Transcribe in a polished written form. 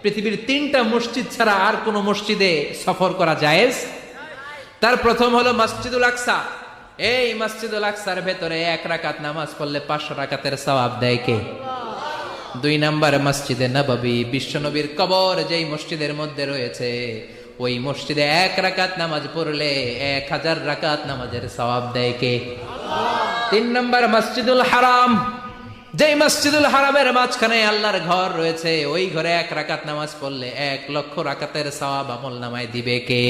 পৃথিবীর 3টা মসজিদ ছাড়া আর কোন মসজিদে সফর করা জায়েজ। তার প্রথম হলো মসজিদুল আকসা। এই মসজিদুল আকসার ভেতরে 1 রাকাত নামাজ পড়লে 500 রাকাতের সওয়াব দেয় কে? 2 নাম্বার মসজিদে নববী, বিশ্বনবীর কবর যেই মসজিদের মধ্যে রয়েছে, ওই মসজিদে 1 রাকাত নামাজ পড়লে 1000 রাকাত নামাজের সওয়াব দেয় কে? 3 নাম্বার মসজিদুল হারাম, যেই মসজিদুল হারামের মাঝখানে আল্লাহর ঘর রয়েছে, ওই ঘরে 1 রাকাত নামাজ পড়লে 1 লক্ষ রাকাতের সওয়াব আমল নামায় দিবে কে?